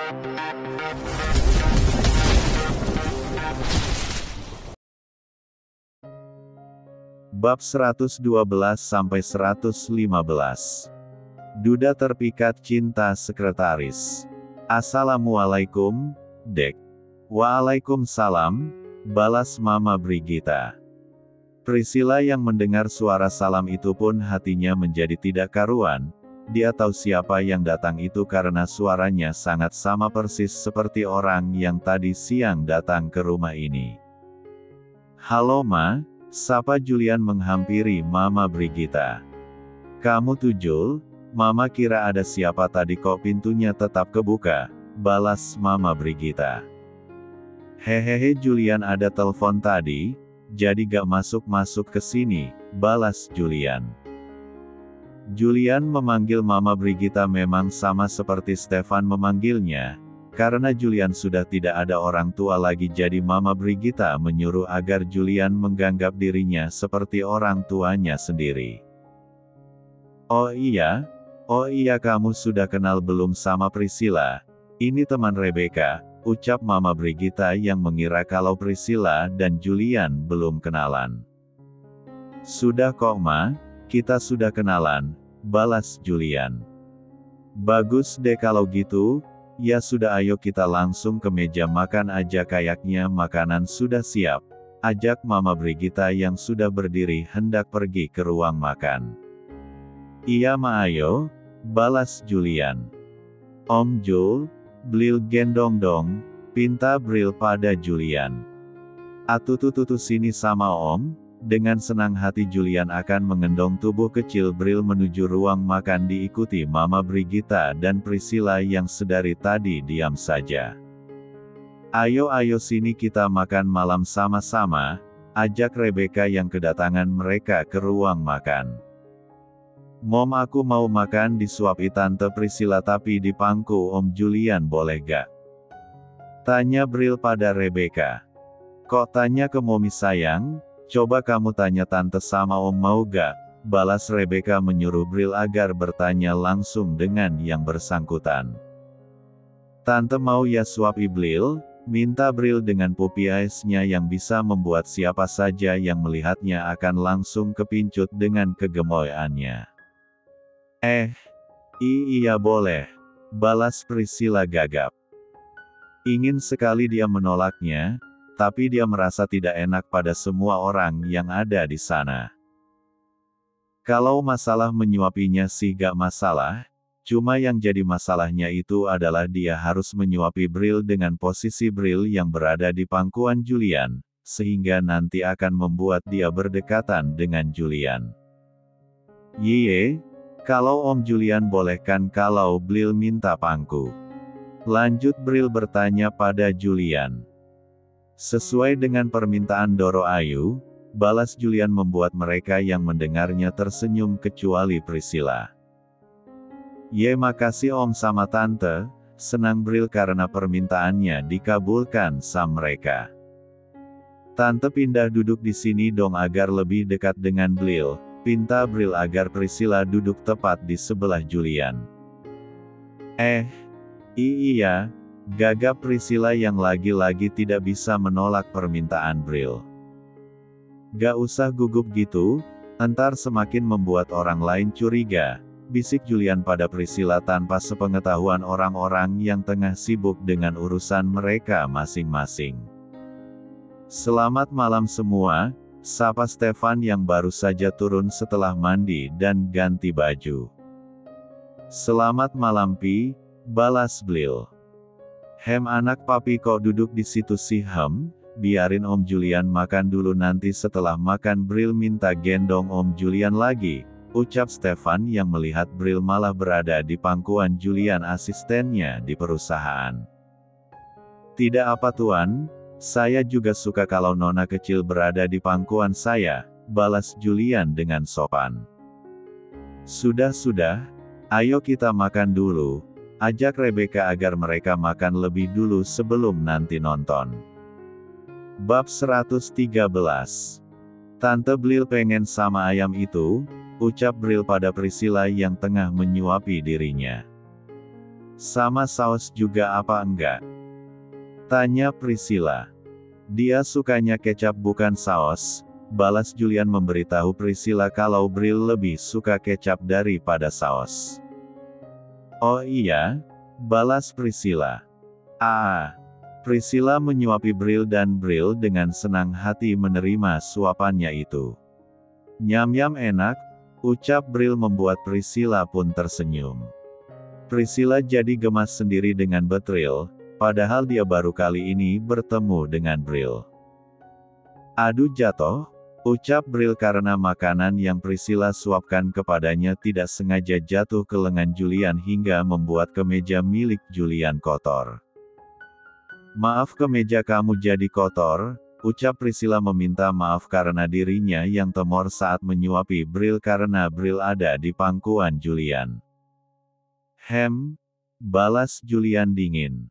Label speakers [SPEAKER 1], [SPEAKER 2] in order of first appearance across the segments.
[SPEAKER 1] Bab 112-115. Duda terpikat cinta sekretaris. Assalamualaikum, Dek. Waalaikumsalam, balas Mama Brigita. Priscilla yang mendengar suara salam itu pun hatinya menjadi tidak karuan. Dia tahu siapa yang datang itu karena suaranya sangat sama persis seperti orang yang tadi siang datang ke rumah ini. "Halo Ma," sapa Julian menghampiri Mama Brigita. "Kamu tuh Jul? Mama kira ada siapa tadi kok pintunya tetap kebuka," balas Mama Brigita. "Hehehe Julian, ada telepon tadi, jadi gak masuk-masuk ke sini," balas Julian. Julian memanggil Mama Brigita memang sama seperti Stefan memanggilnya. Karena Julian sudah tidak ada orang tua lagi, jadi Mama Brigita menyuruh agar Julian menganggap dirinya seperti orang tuanya sendiri. Oh iya, kamu sudah kenal belum sama Priscilla? Ini teman Rebecca," ucap Mama Brigita yang mengira kalau Priscilla dan Julian belum kenalan. "Sudah kok Ma, kita sudah kenalan," balas Julian. "Bagus deh kalau gitu. Ya sudah, ayo kita langsung ke meja makan aja, kayaknya makanan sudah siap," ajak Mama Brigita yang sudah berdiri hendak pergi ke ruang makan. "Iya Ma, ayo," balas Julian. "Om Jul, Blil gendong dong," pinta Bril pada Julian. "Atutututu sini sama Om." Dengan senang hati Julian akan mengendong tubuh kecil Bril menuju ruang makan diikuti Mama Brigita dan Priscilla yang sedari tadi diam saja. Ayo sini kita makan malam sama-sama," ajak Rebecca yang kedatangan mereka ke ruang makan. "Mom, aku mau makan disuapi Tante Priscilla tapi di pangku Om Julian, boleh gak?" tanya Bril pada Rebecca. "Kok tanya ke Momi sayang? Coba kamu tanya Tante sama Om, mau gak?" balas Rebecca menyuruh Bril agar bertanya langsung dengan yang bersangkutan. "Tante mau ya suapi Bril?" minta Bril dengan pupi eyes-nya yang bisa membuat siapa saja yang melihatnya akan langsung kepincut dengan kegemoyannya. Iya boleh," balas Priscilla gagap. Ingin sekali dia menolaknya, tapi dia merasa tidak enak pada semua orang yang ada di sana. Kalau masalah menyuapinya sih gak masalah, cuma yang jadi masalahnya itu adalah dia harus menyuapi Bril dengan posisi Bril yang berada di pangkuan Julian, sehingga nanti akan membuat dia berdekatan dengan Julian. "Yeye, kalau Om Julian bolehkan kalau Bril minta pangku?" lanjut Bril bertanya pada Julian. "Sesuai dengan permintaan Doro Ayu," balas Julian membuat mereka yang mendengarnya tersenyum kecuali Priscilla. Makasih Om sama Tante," senang Bril karena permintaannya dikabulkan sama mereka. "Tante pindah duduk di sini dong agar lebih dekat dengan Bril," pinta Bril agar Priscilla duduk tepat di sebelah Julian. Iya, gagap Priscilla yang lagi-lagi tidak bisa menolak permintaan Bril. "Gak usah gugup gitu, entar semakin membuat orang lain curiga," bisik Julian pada Priscilla tanpa sepengetahuan orang-orang yang tengah sibuk dengan urusan mereka masing-masing. "Selamat malam semua," sapa Stefan yang baru saja turun setelah mandi dan ganti baju. "Selamat malam Pi," balas Bril. Anak papi kok duduk di situ sih?" Biarin Om Julian makan dulu, nanti setelah makan Bril minta gendong Om Julian lagi," ucap Stefan yang melihat Bril malah berada di pangkuan Julian, asistennya di perusahaan. "Tidak apa Tuan, saya juga suka kalau nona kecil berada di pangkuan saya," balas Julian dengan sopan. Sudah, ayo kita makan dulu," ajak Rebecca agar mereka makan lebih dulu sebelum nanti nonton. Bab 113. "Tante Bril pengen sama ayam itu," ucap Bril pada Priscilla yang tengah menyuapi dirinya. Sama saus juga apa enggak? Tanya Priscilla. Dia sukanya kecap bukan saus, balas Julian memberitahu Priscilla kalau Bril lebih suka kecap daripada saus. Oh iya? Balas Priscilla. Priscilla menyuapi Bril dan Bril dengan senang hati menerima suapannya itu. Nyam-nyam enak, ucap Bril membuat Priscilla pun tersenyum. Priscilla jadi gemas sendiri dengan Betril, padahal dia baru kali ini bertemu dengan Bril. Aduh jatuh, ucap Bril karena makanan yang Priscilla suapkan kepadanya tidak sengaja jatuh ke lengan Julian hingga membuat kemeja milik Julian kotor. Maaf kemeja kamu jadi kotor, ucap Priscilla meminta maaf karena dirinya yang temor saat menyuapi Bril karena Bril ada di pangkuan Julian. Balas Julian dingin.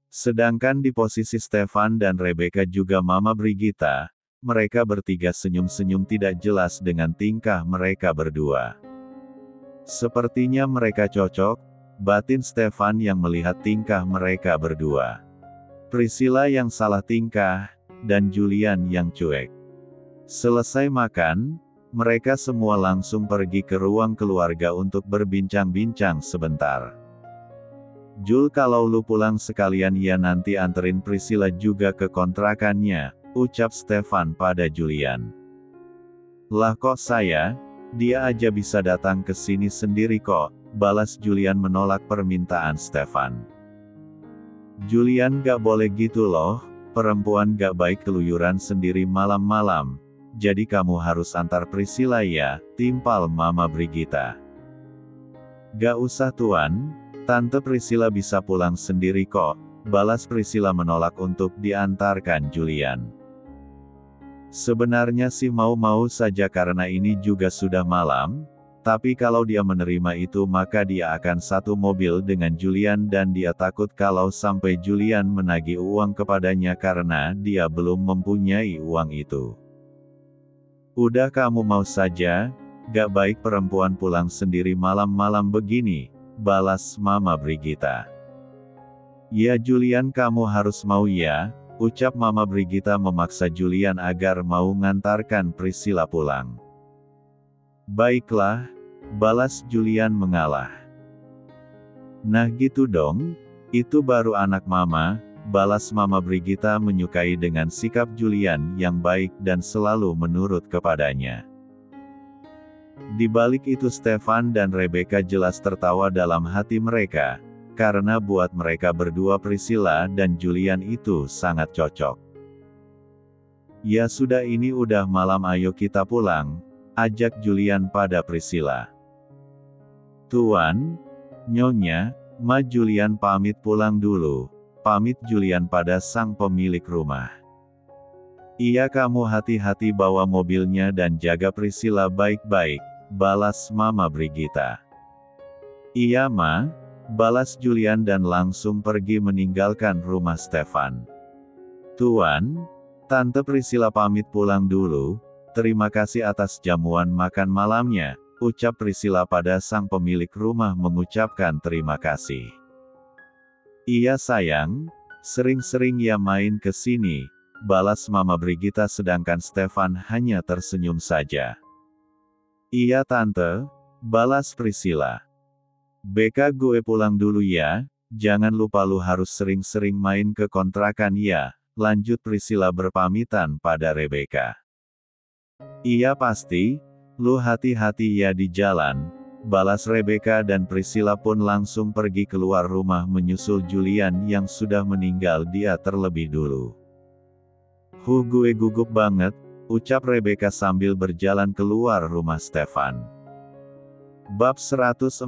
[SPEAKER 1] Sedangkan di posisi Stefan dan Rebecca juga Mama Brigitta, mereka bertiga senyum-senyum tidak jelas dengan tingkah mereka berdua. Sepertinya mereka cocok, batin Stefan yang melihat tingkah mereka berdua. Priscilla yang salah tingkah, dan Julian yang cuek. Selesai makan, mereka semua langsung pergi ke ruang keluarga untuk berbincang-bincang sebentar. Jul kalau lu pulang sekalian ya nanti anterin Priscilla juga ke kontrakannya, ucap Stefan pada Julian. Lah kok saya? Dia aja bisa datang ke sini sendiri kok, balas Julian menolak permintaan Stefan. Julian gak boleh gitu loh, perempuan gak baik keluyuran sendiri malam-malam, jadi kamu harus antar Priscilla ya, timpal Mama Brigitta. Gak usah tuan, Tante Priscilla bisa pulang sendiri kok, balas Priscilla menolak untuk diantarkan Julian. Sebenarnya sih mau-mau saja karena ini juga sudah malam, tapi kalau dia menerima itu maka dia akan satu mobil dengan Julian dan dia takut kalau sampai Julian menagih uang kepadanya karena dia belum mempunyai uang itu. Udah kamu mau saja, gak baik perempuan pulang sendiri malam-malam begini, balas Mama Brigitta. Ya Julian kamu harus mau ya, ucap Mama Brigitta memaksa Julian agar mau ngantarkan Priscilla pulang. Baiklah, balas Julian mengalah. Nah gitu dong, itu baru anak Mama, balas Mama Brigitta menyukai dengan sikap Julian yang baik dan selalu menurut kepadanya. Di balik itu Stefan dan Rebecca jelas tertawa dalam hati mereka, karena buat mereka berdua Priscilla dan Julian itu sangat cocok. Ya sudah ini udah malam ayo kita pulang, ajak Julian pada Priscilla. Tuan, Nyonya, Ma Julian pamit pulang dulu, pamit Julian pada sang pemilik rumah. Iya kamu hati-hati bawa mobilnya dan jaga Priscilla baik-baik, balas Mama Brigitta. Iya Ma, balas Julian dan langsung pergi meninggalkan rumah Stefan. Tuan, Tante Priscilla pamit pulang dulu, terima kasih atas jamuan makan malamnya, ucap Priscilla pada sang pemilik rumah mengucapkan terima kasih. Iya sayang, sering-sering ya main ke sini, balas Mama Brigitta sedangkan Stefan hanya tersenyum saja. Iya tante, balas Priscilla. Beka gue pulang dulu ya, jangan lupa lu harus sering-sering main ke kontrakan ya, lanjut Priscilla berpamitan pada Rebecca. Iya pasti, lu hati-hati ya di jalan, balas Rebecca dan Priscilla pun langsung pergi keluar rumah menyusul Julian yang sudah meninggal dia terlebih dulu. Gue gugup banget, ucap Rebecca sambil berjalan keluar rumah Stefan. Bab 114.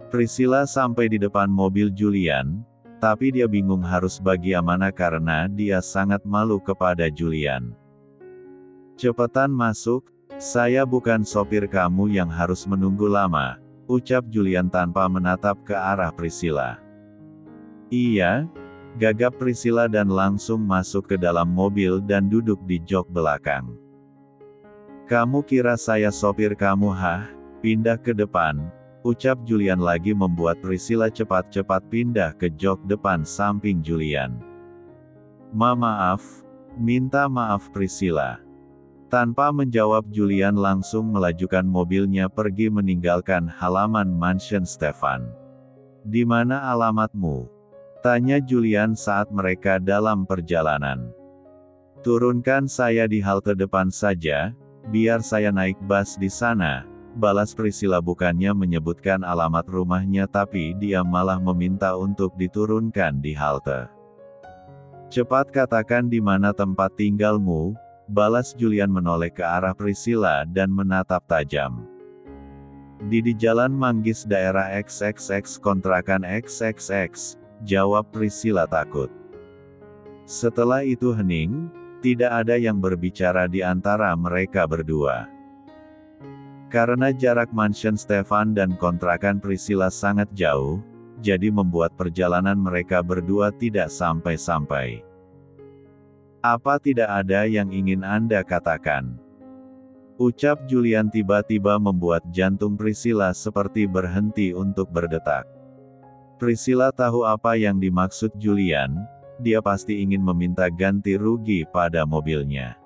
[SPEAKER 1] Priscilla sampai di depan mobil Julian, tapi dia bingung harus bagaimana karena dia sangat malu kepada Julian. Cepetan masuk, saya bukan sopir kamu yang harus menunggu lama, ucap Julian tanpa menatap ke arah Priscilla. Iya, gagap Priscilla dan langsung masuk ke dalam mobil dan duduk di jok belakang. Kamu kira saya sopir kamu hah? Pindah ke depan, Ucap Julian lagi membuat Priscilla cepat-cepat pindah ke jok depan samping Julian. Maaf, minta maaf Priscilla. Tanpa menjawab Julian langsung melajukan mobilnya pergi meninggalkan halaman mansion Stefan. Di mana alamatmu? Tanya Julian saat mereka dalam perjalanan. Turunkan saya di halte depan saja, biar saya naik bus di sana, balas Priscilla bukannya menyebutkan alamat rumahnya tapi dia malah meminta untuk diturunkan di halte. Cepat katakan di mana tempat tinggalmu, balas Julian menoleh ke arah Priscilla dan menatap tajam. Di Jalan Manggis daerah XXX kontrakan XXX, jawab Priscilla takut. Setelah itu hening, tidak ada yang berbicara di antara mereka berdua. Karena jarak mansion Stefan dan kontrakan Priscilla sangat jauh, jadi membuat perjalanan mereka berdua tidak sampai-sampai. Apa tidak ada yang ingin Anda katakan? Ucap Julian tiba-tiba membuat jantung Priscilla seperti berhenti untuk berdetak. Priscilla tahu apa yang dimaksud Julian, dia pasti ingin meminta ganti rugi pada mobilnya.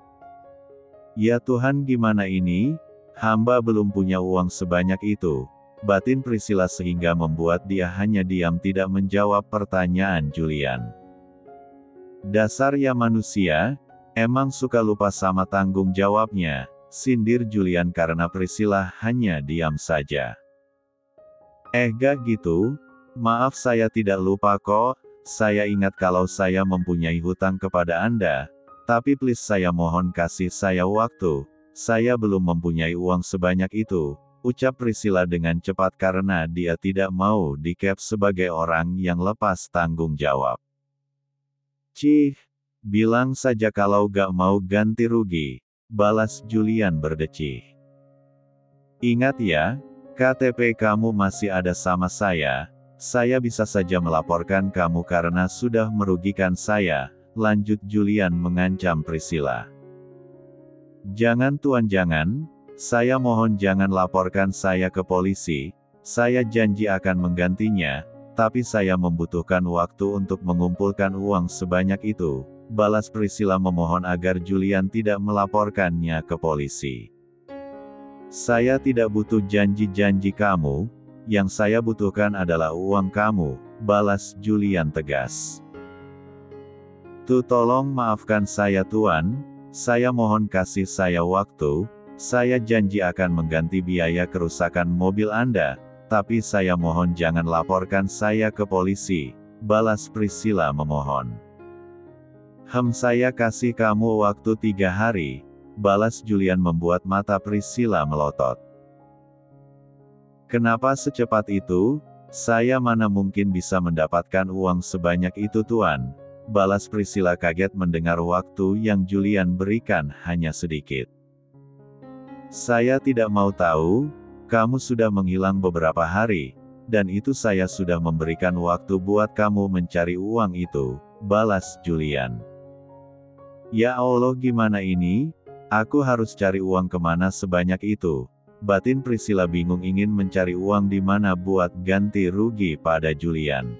[SPEAKER 1] Ya Tuhan gimana ini? Hamba belum punya uang sebanyak itu, batin Priscilla sehingga membuat dia hanya diam tidak menjawab pertanyaan Julian. Dasar ya manusia, emang suka lupa sama tanggung jawabnya, sindir Julian karena Priscilla hanya diam saja. Gak gitu, maaf saya tidak lupa kok, saya ingat kalau saya mempunyai hutang kepada Anda, tapi please saya mohon kasih saya waktu. Saya belum mempunyai uang sebanyak itu, ucap Priscilla dengan cepat karena dia tidak mau dicap sebagai orang yang lepas tanggung jawab. Cih, bilang saja kalau gak mau ganti rugi, balas Julian berdecih. Ingat ya, KTP kamu masih ada sama saya bisa saja melaporkan kamu karena sudah merugikan saya, lanjut Julian mengancam Priscilla. Jangan tuan jangan, saya mohon jangan laporkan saya ke polisi, saya janji akan menggantinya, tapi saya membutuhkan waktu untuk mengumpulkan uang sebanyak itu, balas Priscilla memohon agar Julian tidak melaporkannya ke polisi. Saya tidak butuh janji-janji kamu, yang saya butuhkan adalah uang kamu, balas Julian tegas. Tolong maafkan saya tuan, saya mohon kasih saya waktu, saya janji akan mengganti biaya kerusakan mobil Anda, tapi saya mohon jangan laporkan saya ke polisi, balas Priscilla memohon. Saya kasih kamu waktu 3 hari, balas Julian membuat mata Priscilla melotot. Kenapa secepat itu? Saya mana mungkin bisa mendapatkan uang sebanyak itu tuan, balas Priscilla kaget mendengar waktu yang Julian berikan hanya sedikit. Saya tidak mau tahu, kamu sudah menghilang beberapa hari, dan itu saya sudah memberikan waktu buat kamu mencari uang itu, balas Julian. Ya Allah gimana ini? Aku harus cari uang kemana sebanyak itu? Batin Priscilla bingung ingin mencari uang di mana buat ganti rugi pada Julian.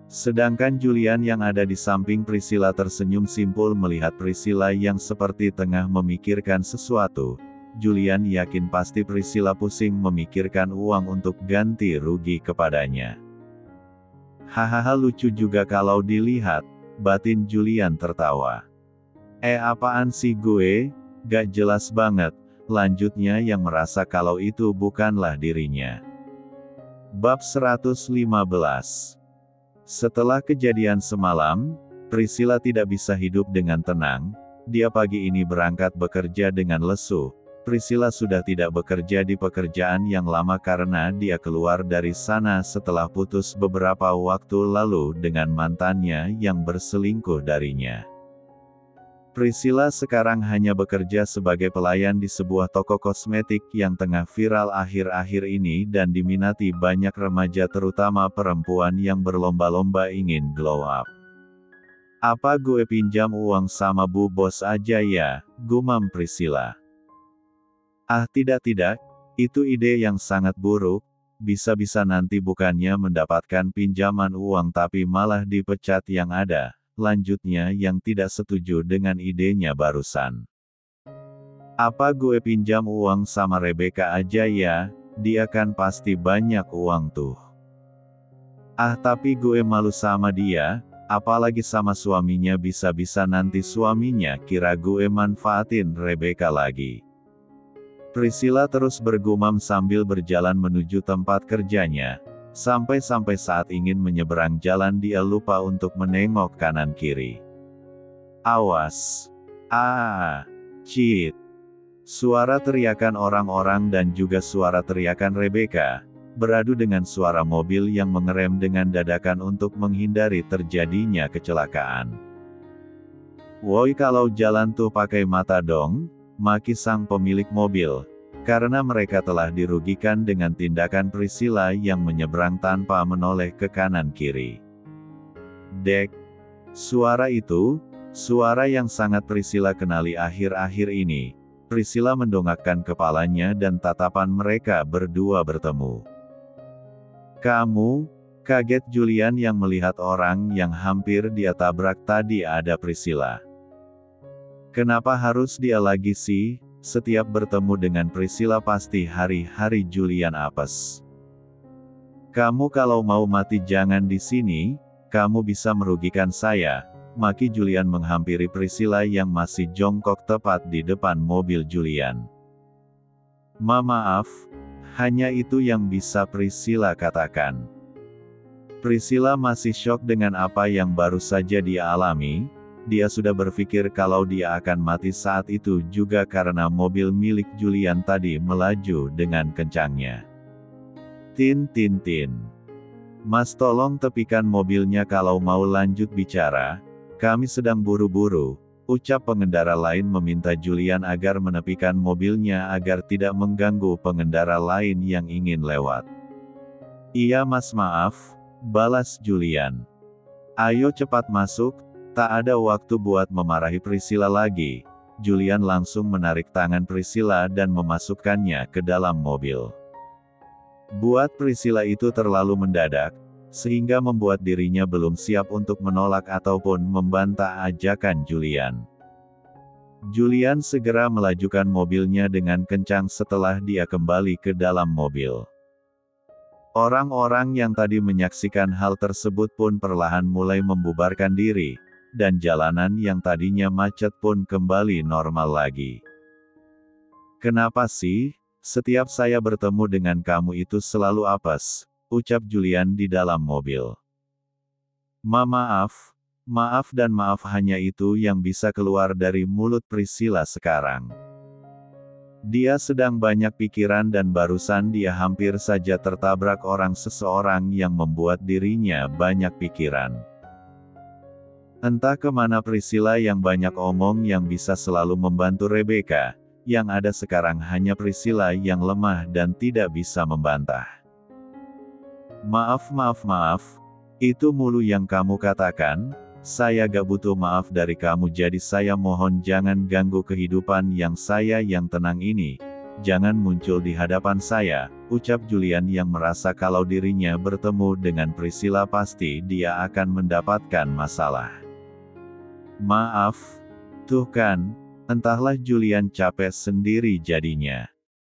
[SPEAKER 1] Sedangkan Julian yang ada di samping Priscilla tersenyum simpul melihat Priscilla yang seperti tengah memikirkan sesuatu. Julian yakin pasti Priscilla pusing memikirkan uang untuk ganti rugi kepadanya. Hahaha lucu juga kalau dilihat, batin Julian tertawa. Apaan sih gue? Gak jelas banget, lanjutnya yang merasa kalau itu bukanlah dirinya. Bab 115. Setelah kejadian semalam, Priscilla tidak bisa hidup dengan tenang, dia pagi ini berangkat bekerja dengan lesu. Priscilla sudah tidak bekerja di pekerjaan yang lama karena dia keluar dari sana setelah putus beberapa waktu lalu dengan mantannya yang berselingkuh darinya. Priscilla sekarang hanya bekerja sebagai pelayan di sebuah toko kosmetik yang tengah viral akhir-akhir ini dan diminati banyak remaja terutama perempuan yang berlomba-lomba ingin glow up. Apa gue pinjam uang sama bu bos aja ya, gumam Priscilla. Tidak, itu ide yang sangat buruk, bisa-bisa nanti bukannya mendapatkan pinjaman uang tapi malah dipecat yang ada. Lanjutnya yang tidak setuju dengan idenya barusan. Apa gue pinjam uang sama Rebecca aja ya, dia kan pasti banyak uang tuh. Ah tapi gue malu sama dia, apalagi sama suaminya, bisa-bisa nanti suaminya kira gue manfaatin Rebecca lagi. Priscilla terus bergumam sambil berjalan menuju tempat kerjanya. Sampai-sampai saat ingin menyeberang jalan dia lupa untuk menengok kanan kiri. Awas! Cit! Suara teriakan orang-orang dan juga suara teriakan Rebecca, beradu dengan suara mobil yang mengerem dengan dadakan untuk menghindari terjadinya kecelakaan. Woi kalau jalan tuh pakai mata dong, maki sang pemilik mobil. Karena mereka telah dirugikan dengan tindakan Priscilla yang menyeberang tanpa menoleh ke kanan kiri. Dek! Suara itu, suara yang sangat Priscilla kenali akhir-akhir ini. Priscilla mendongakkan kepalanya dan tatapan mereka berdua bertemu. Kamu? Kaget Julian yang melihat orang yang hampir dia tabrak tadi ada Priscilla. Kenapa harus dia lagi sih? Setiap bertemu dengan Priscilla pasti hari-hari Julian apes. Kamu kalau mau mati jangan di sini, kamu bisa merugikan saya, maki Julian menghampiri Priscilla yang masih jongkok tepat di depan mobil Julian. Maaf, hanya itu yang bisa Priscilla katakan. Priscilla masih syok dengan apa yang baru saja dia alami. Dia sudah berpikir kalau dia akan mati saat itu juga karena mobil milik Julian tadi melaju dengan kencangnya. Tin. Mas tolong tepikan mobilnya kalau mau lanjut bicara, kami sedang buru-buru, ucap pengendara lain meminta Julian agar menepikan mobilnya agar tidak mengganggu pengendara lain yang ingin lewat. Iya mas maaf, balas Julian. Ayo cepat masuk. Tak ada waktu buat memarahi Priscilla lagi. Julian langsung menarik tangan Priscilla dan memasukkannya ke dalam mobil. Buat Priscilla itu terlalu mendadak, sehingga membuat dirinya belum siap untuk menolak ataupun membantah ajakan Julian. Julian segera melajukan mobilnya dengan kencang setelah dia kembali ke dalam mobil. Orang-orang yang tadi menyaksikan hal tersebut pun perlahan mulai membubarkan diri. Dan jalanan yang tadinya macet pun kembali normal lagi. Kenapa sih, setiap saya bertemu dengan kamu itu selalu apes, ucap Julian di dalam mobil. Maaf dan maaf hanya itu yang bisa keluar dari mulut Priscilla sekarang. Dia sedang banyak pikiran dan barusan dia hampir saja tertabrak seseorang yang membuat dirinya banyak pikiran. Entah kemana Priscilla yang banyak omong yang bisa selalu membantu Rebecca, yang ada sekarang hanya Priscilla yang lemah dan tidak bisa membantah. Maaf, itu mulu yang kamu katakan, saya gak butuh maaf dari kamu jadi saya mohon jangan ganggu kehidupan yang saya yang tenang ini, jangan muncul di hadapan saya, ucap Julian yang merasa kalau dirinya bertemu dengan Priscilla pasti dia akan mendapatkan masalah. Maaf, tuh kan, entahlah Julian capek sendiri jadinya.